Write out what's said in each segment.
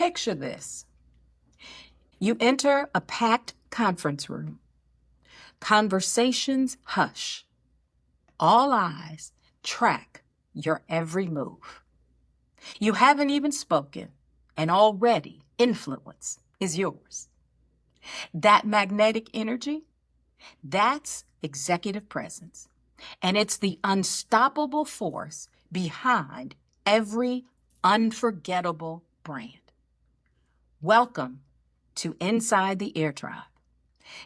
Picture this. You enter a packed conference room. Conversations hush. All eyes track your every move. You haven't even spoken, and already influence is yours. That magnetic energy, that's executive presence. And it's the unstoppable force behind every unforgettable brand. Welcome to Inside the Air Tribe.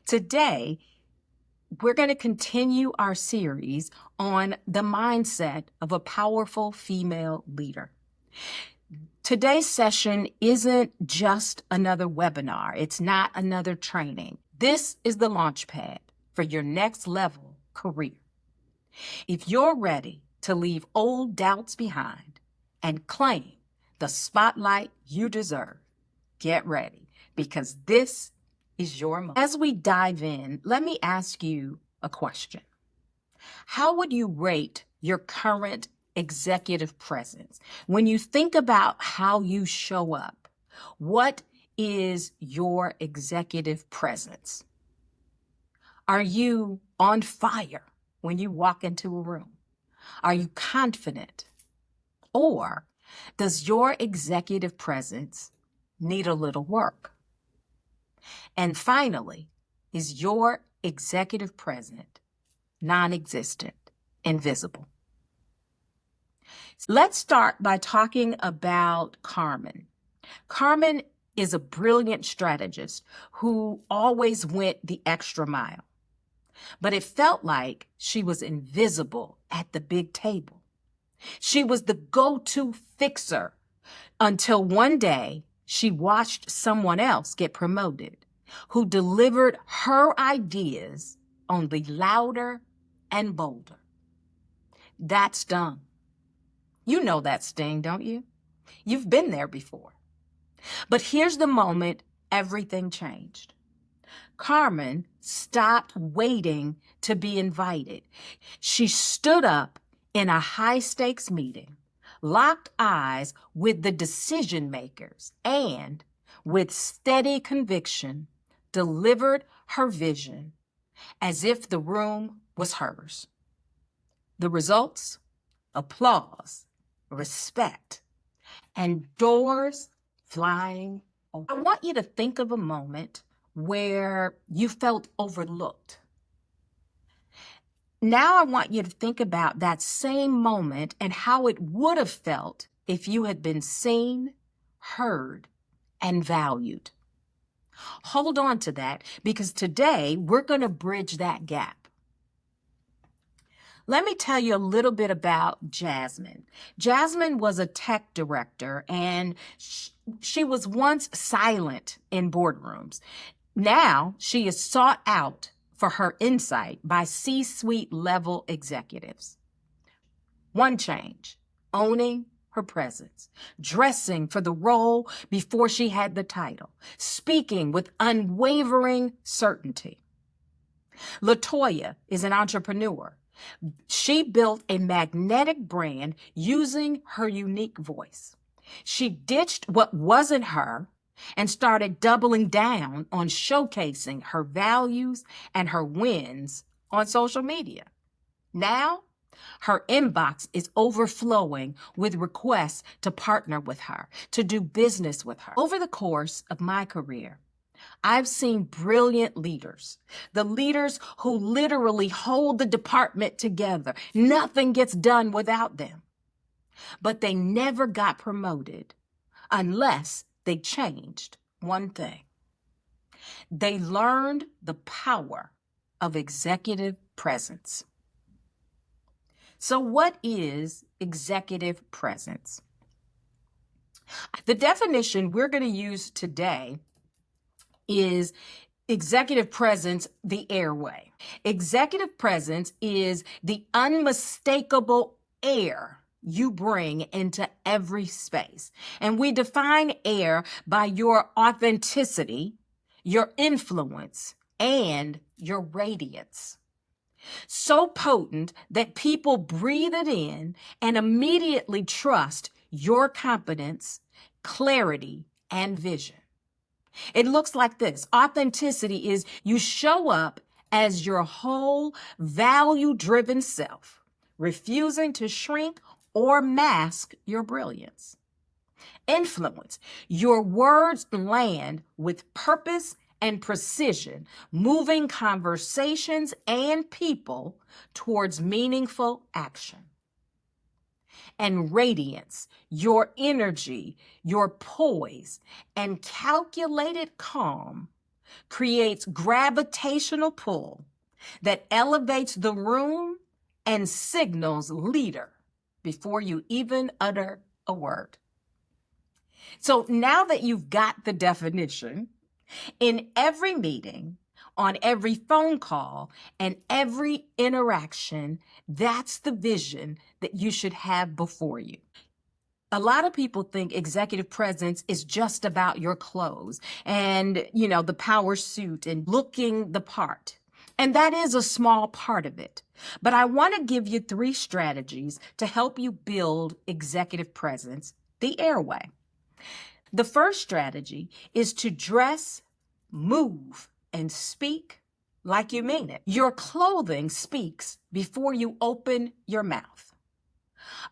Today, we're going to continue our series on the mindset of a powerful female leader. Today's session isn't just another webinar. It's not another training. This is the launch pad for your next level career. If you're ready to leave old doubts behind and claim the spotlight you deserve, get ready, because this is your moment. As we dive in, let me ask you a question. How would you rate your current executive presence? When you think about how you show up, what is your executive presence? Are you on fire when you walk into a room? Are you confident? Or does your executive presence need a little work? And finally, is your executive presence non-existent, invisible? Let's start by talking about Carmen. Carmen is a brilliant strategist who always went the extra mile. But it felt like she was invisible at the big table. She was the go-to fixer until one day she watched someone else get promoted who delivered her ideas only louder and bolder. That stung. You know that sting, don't you? You've been there before. But here's the moment everything changed. Carmen stopped waiting to be invited. She stood up in a high-stakes meeting, locked eyes with the decision makers, and with steady conviction, delivered her vision as if the room was hers. The results? Applause, respect, and doors flying open. I want you to think of a moment where you felt overlooked. Now I want you to think about that same moment and how it would have felt if you had been seen, heard, and valued. Hold on to that, because today we're going to bridge that gap. Let me tell you a little bit about Jasmine. Jasmine was a tech director, and she was once silent in boardrooms. Now she is sought out for her insight by C-suite level executives. One change: owning her presence, dressing for the role before she had the title, speaking with unwavering certainty. LaToya is an entrepreneur. She built a magnetic brand using her unique voice. She ditched what wasn't her and started doubling down on showcasing her values and her wins on social media. Now, her inbox is overflowing with requests to partner with her, to do business with her. Over the course of my career, I've seen brilliant leaders, the leaders who literally hold the department together. Nothing gets done without them. But they never got promoted unless they changed one thing. They learned the power of executive presence. So what is executive presence? The definition we're going to use today is executive presence the airway. Executive presence is the unmistakable air you bring into every space. And we define air by your authenticity, your influence, and your radiance. So potent that people breathe it in and immediately trust your competence, clarity, and vision. It looks like this. Authenticity is you show up as your whole value-driven self, refusing to shrink or mask your brilliance. Influence. Your words land with purpose and precision, moving conversations and people towards meaningful action. And radiance, your energy, your poise, and calculated calm creates gravitational pull that elevates the room and signals leader before you even utter a word. So now that you've got the definition, in every meeting, on every phone call, and every interaction, that's the vision that you should have before you. A lot of people think executive presence is just about your clothes and, the power suit and looking the part. And that is a small part of it. But I want to give you 3 strategies to help you build executive presence the airway. The first strategy is to dress, move, and speak like you mean it. Your clothing speaks before you open your mouth.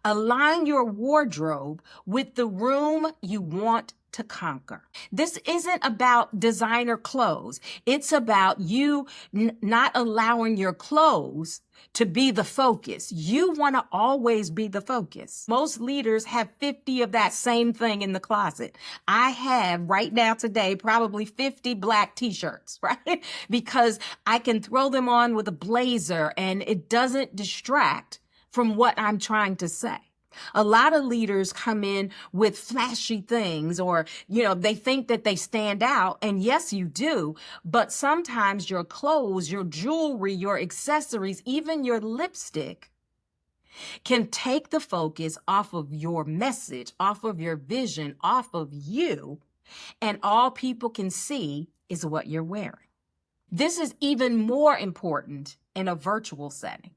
Align your wardrobe with the room you want to conquer. This isn't about designer clothes. It's about you not allowing your clothes to be the focus. You want to always be the focus. Most leaders have 50 of that same thing in the closet. I have right now today probably 50 black t-shirts, right? Because I can throw them on with a blazer and it doesn't distract from what I'm trying to say. A lot of leaders come in with flashy things or, they think that they stand out. And yes, you do. But sometimes your clothes, your jewelry, your accessories, even your lipstick can take the focus off of your message, off of your vision, off of you. And all people can see is what you're wearing. This is even more important in a virtual setting.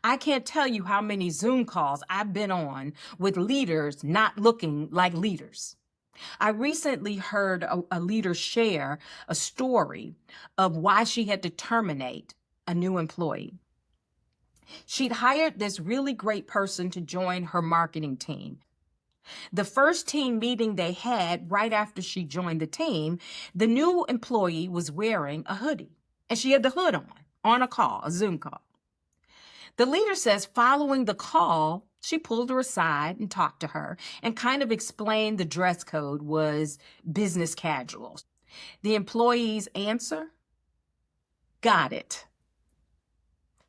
I can't tell you how many Zoom calls I've been on with leaders not looking like leaders. I recently heard a leader share a story of why she had to terminate a new employee. She'd hired this really great person to join her marketing team. The first team meeting they had right after she joined the team, the new employee was wearing a hoodie, and she had the hood on a Zoom call. The leader says following the call, she pulled her aside and talked to her and kind of explained the dress code was business casual. The employee's answer, got it.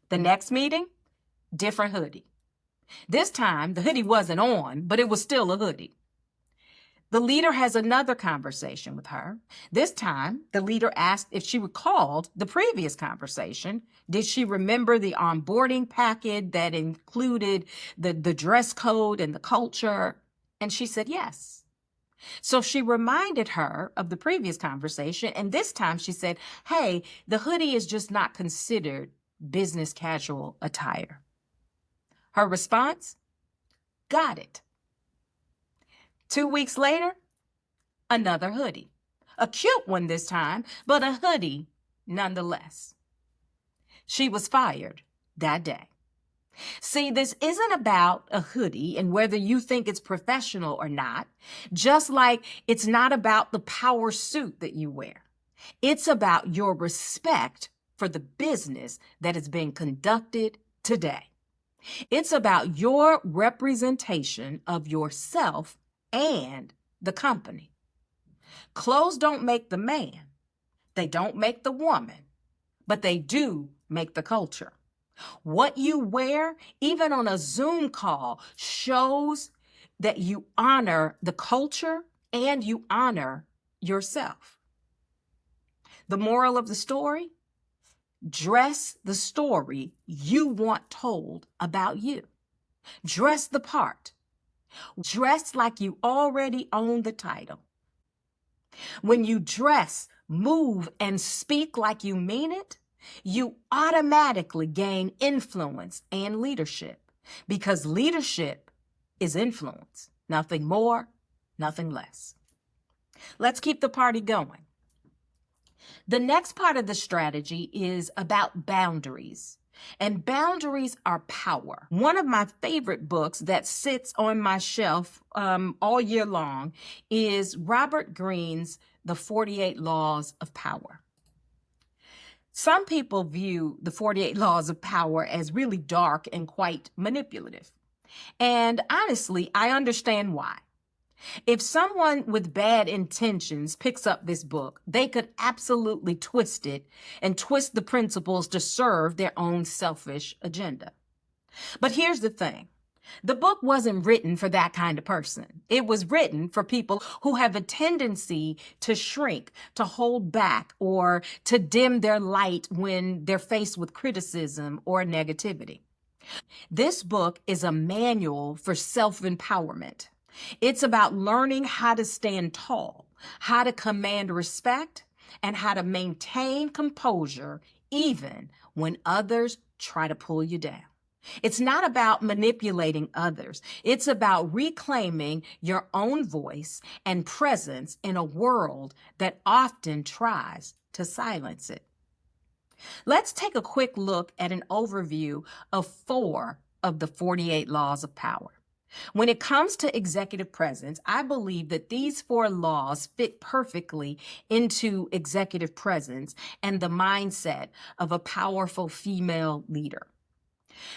The next meeting, different hoodie. This time, the hoodie wasn't on, but it was still a hoodie. The leader has another conversation with her. This time, the leader asked if she recalled the previous conversation. Did she remember the onboarding packet that included the dress code and the culture? And she said yes. So she reminded her of the previous conversation. And this time she said, hey, the hoodie is just not considered business casual attire. Her response, got it. 2 weeks later, another hoodie. A cute one this time, but a hoodie nonetheless. She was fired that day. See, this isn't about a hoodie and whether you think it's professional or not, just like it's not about the power suit that you wear. It's about your respect for the business that is being conducted today. It's about your representation of yourself and the company. Clothes don't make the man. They don't make the woman, but they do make the culture. What you wear, even on a Zoom call, shows that you honor the culture and you honor yourself. The moral of the story, dress the story you want told about you. Dress the part. Dress like you already own the title. When you dress, move, and speak like you mean it, you automatically gain influence and leadership because leadership is influence, nothing more, nothing less. Let's keep the party going. The next part of the strategy is about boundaries. And boundaries are power. One of my favorite books that sits on my shelf all year long is Robert Greene's The 48 Laws of Power. Some people view the 48 Laws of Power as really dark and quite manipulative. And honestly, I understand why. If someone with bad intentions picks up this book, they could absolutely twist it and twist the principles to serve their own selfish agenda. But here's the thing. The book wasn't written for that kind of person. It was written for people who have a tendency to shrink, to hold back, or to dim their light when they're faced with criticism or negativity. This book is a manual for self-empowerment. It's about learning how to stand tall, how to command respect, and how to maintain composure even when others try to pull you down. It's not about manipulating others. It's about reclaiming your own voice and presence in a world that often tries to silence it. Let's take a quick look at an overview of 4 of the 48 laws of power. When it comes to executive presence, I believe that these 4 laws fit perfectly into executive presence and the mindset of a powerful female leader.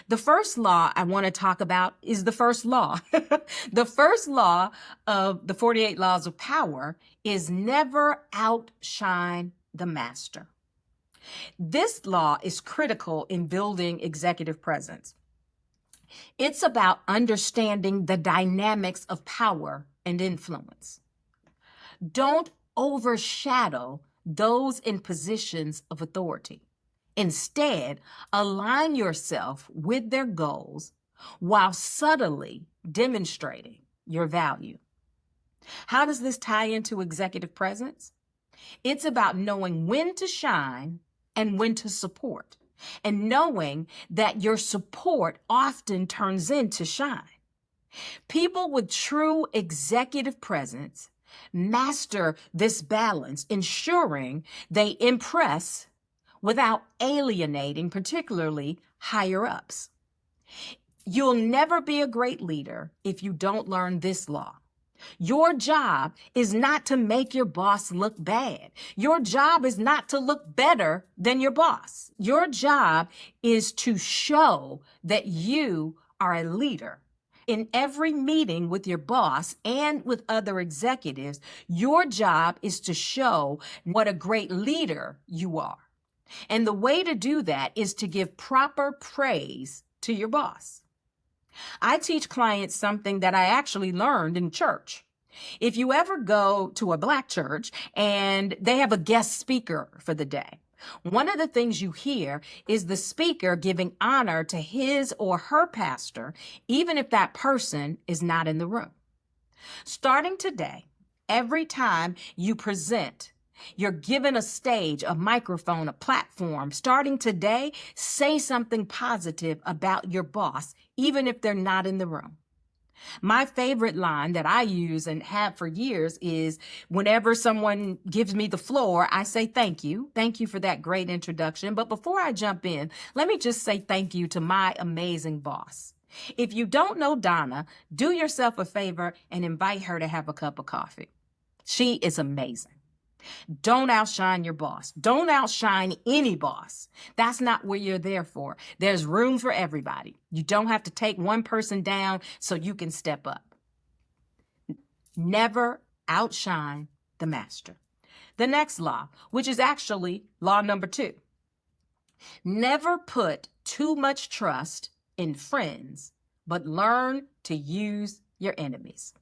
The first law I want to talk about is the first law. The first law of the 48 laws of power is never outshine the master. This law is critical in building executive presence. It's about understanding the dynamics of power and influence. Don't overshadow those in positions of authority. Instead, align yourself with their goals while subtly demonstrating your value. How does this tie into executive presence? It's about knowing when to shine and when to support, and knowing that your support often turns into shine. People with true executive presence master this balance, ensuring they impress without alienating, particularly higher ups. You'll never be a great leader if you don't learn this law. Your job is not to make your boss look bad. Your job is not to look better than your boss. Your job is to show that you are a leader. In every meeting with your boss and with other executives, your job is to show what a great leader you are. And the way to do that is to give proper praise to your boss. I teach clients something that I actually learned in church. If you ever go to a Black church and they have a guest speaker for the day, one of the things you hear is the speaker giving honor to his or her pastor, even if that person is not in the room. Starting today, every time you present, you're given a stage, a microphone, a platform. Starting today, say something positive about your boss, even if they're not in the room. My favorite line that I use and have for years is whenever someone gives me the floor, I say thank you. Thank you for that great introduction. But before I jump in, let me just say thank you to my amazing boss. If you don't know Donna, do yourself a favor and invite her to have a cup of coffee. She is amazing. Don't outshine your boss. Don't outshine any boss. That's not what you're there for. There's room for everybody. You don't have to take one person down so you can step up. Never outshine the master. The next law, which is actually law number 2. Never put too much trust in friends, but learn to use your enemies.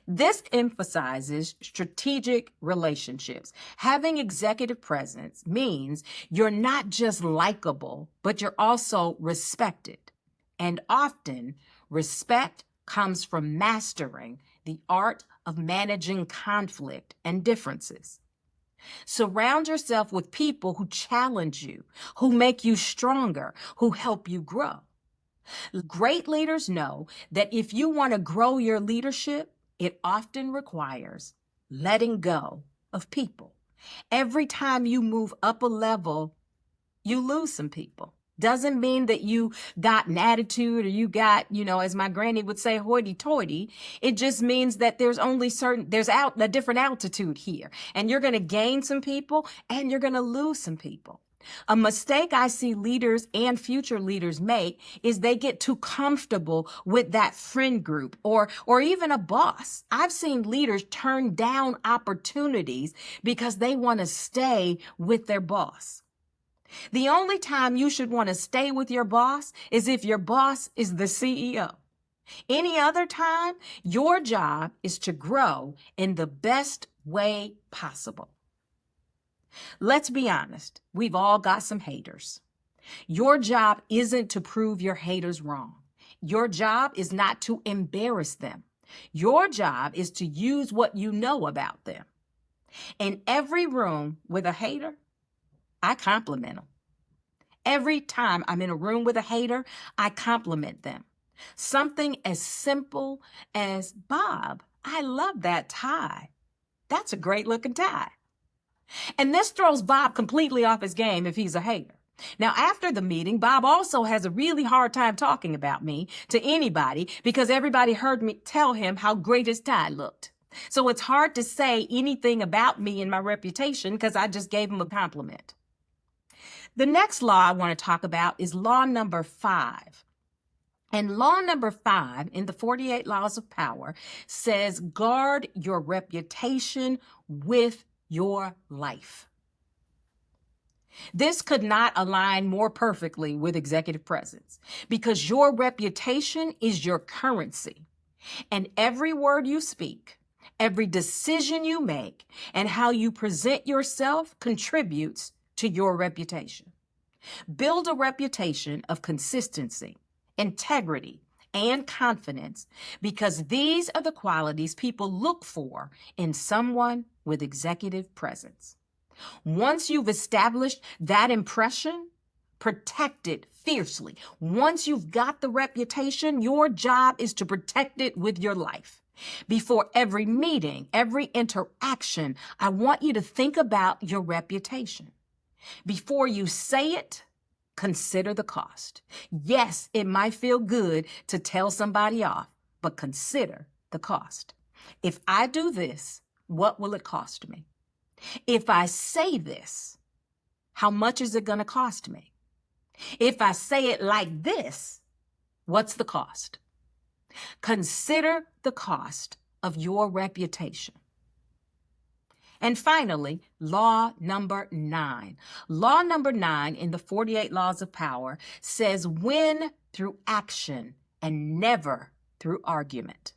This emphasizes strategic relationships. Having executive presence means you're not just likable, but you're also respected. And often, respect comes from mastering the art of managing conflict and differences. Surround yourself with people who challenge you, who make you stronger, who help you grow. Great leaders know that if you want to grow your leadership, it often requires letting go of people. Every time you move up a level, you lose some people. Doesn't mean that you got an attitude or you got, as my granny would say, hoity-toity. It just means that there's a different altitude here. And you're going to gain some people and you're going to lose some people. A mistake I see leaders and future leaders make is they get too comfortable with that friend group or even a boss. I've seen leaders turn down opportunities because they want to stay with their boss. The only time you should want to stay with your boss is if your boss is the CEO. Any other time, your job is to grow in the best way possible. Let's be honest, we've all got some haters. Your job isn't to prove your haters wrong. Your job is not to embarrass them. Your job is to use what you know about them. In every room with a hater, I compliment them. Every time I'm in a room with a hater, I compliment them. Something as simple as, Bob, I love that tie. That's a great looking tie. And this throws Bob completely off his game if he's a hater. Now, after the meeting, Bob also has a really hard time talking about me to anybody because everybody heard me tell him how great his tie looked. So it's hard to say anything about me and my reputation because I just gave him a compliment. The next law I want to talk about is law number 5. And law number 5 in the 48 Laws of Power says, guard your reputation with your life. This could not align more perfectly with executive presence because your reputation is your currency. And every word you speak, every decision you make, and how you present yourself contributes to your reputation. Build a reputation of consistency, integrity, and confidence because these are the qualities people look for in someone with executive presence. Once you've established that impression, protect it fiercely. Once you've got the reputation, your job is to protect it with your life. Before every meeting, every interaction, I want you to think about your reputation. Before you say it, consider the cost. Yes, it might feel good to tell somebody off, but consider the cost. If I do this, what will it cost me? If I say this, how much is it going to cost me? If I say it like this, what's the cost? Consider the cost of your reputation. And finally, law number 9. Law number 9 in the 48 Laws of Power says win through action and never through argument.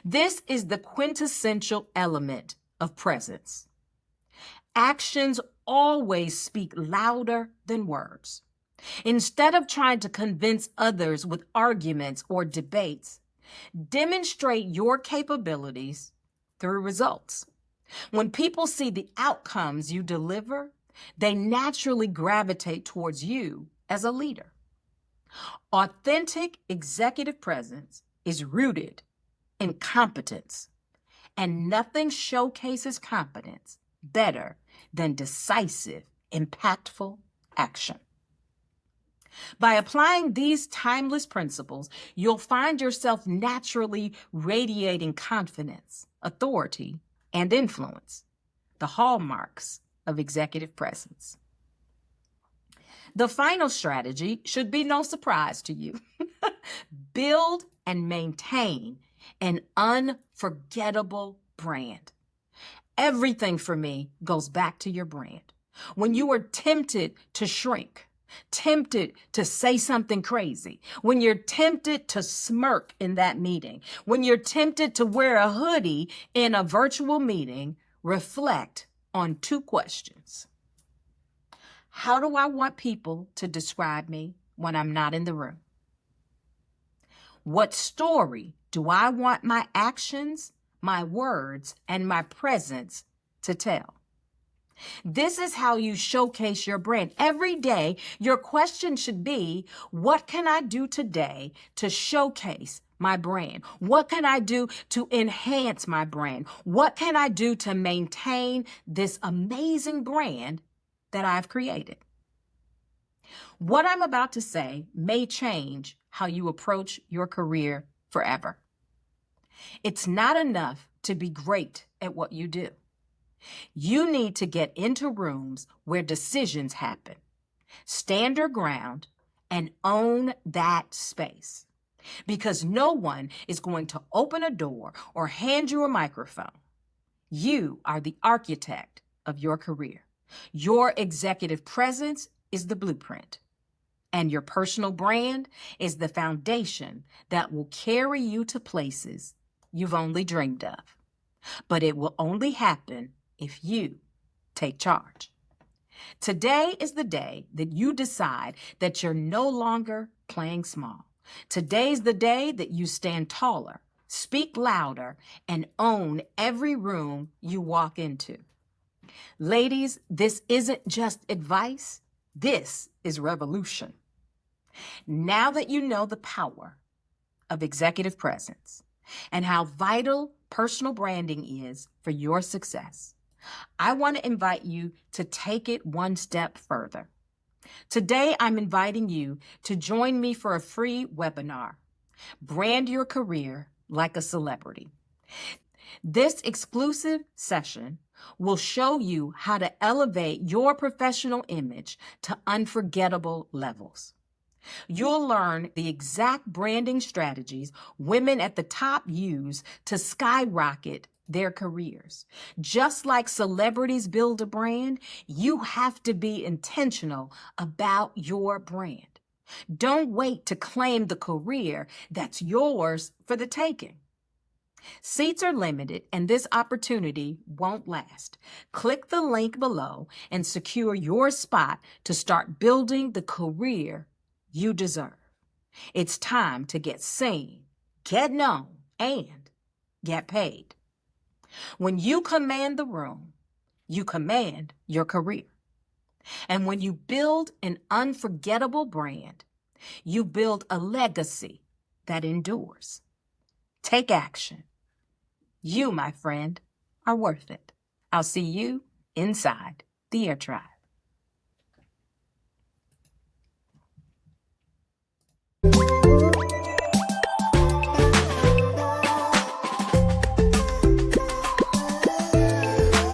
This is the quintessential element of presence. Actions always speak louder than words. Instead of trying to convince others with arguments or debates, demonstrate your capabilities through results. When people see the outcomes you deliver, they naturally gravitate towards you as a leader. Authentic executive presence is rooted in competence, and nothing showcases competence better than decisive, impactful action. By applying these timeless principles, you'll find yourself naturally radiating confidence, authority, and influence, the hallmarks of executive presence. The final strategy should be no surprise to you. Build and maintain an unforgettable brand. Everything for me goes back to your brand. When you are tempted to shrink, tempted to say something crazy, when you're tempted to smirk in that meeting, when you're tempted to wear a hoodie in a virtual meeting, reflect on 2 questions. How do I want people to describe me when I'm not in the room? What story do I want my actions, my words, and my presence to tell? This is how you showcase your brand. Every day, your question should be, what can I do today to showcase my brand? What can I do to enhance my brand? What can I do to maintain this amazing brand that I've created? What I'm about to say may change how you approach your career forever. It's not enough to be great at what you do. You need to get into rooms where decisions happen, stand your ground, and own that space. Because no one is going to open a door or hand you a microphone. You are the architect of your career. Your executive presence is the blueprint, and your personal brand is the foundation that will carry you to places you've only dreamed of. But it will only happen if you take charge. Today is the day that you decide that you're no longer playing small. Today's the day that you stand taller, speak louder, and own every room you walk into. Ladies, this isn't just advice. This is revolution. Now that you know the power of executive presence and how vital personal branding is for your success, I want to invite you to take it one step further. Today, I'm inviting you to join me for a free webinar, Brand Your Career Like a Celebrity. This exclusive session will show you how to elevate your professional image to unforgettable levels. You'll learn the exact branding strategies women at the top use to skyrocket their careers. Just like celebrities build a brand, you have to be intentional about your brand. Don't wait to claim the career that's yours for the taking. Seats are limited, and this opportunity won't last. Click the link below and secure your spot to start building the career you deserve. It's time to get seen, get known, and get paid. When you command the room, you command your career. And when you build an unforgettable brand, you build a legacy that endures. Take action. You, my friend, are worth it. I'll see you inside the Air Tribe.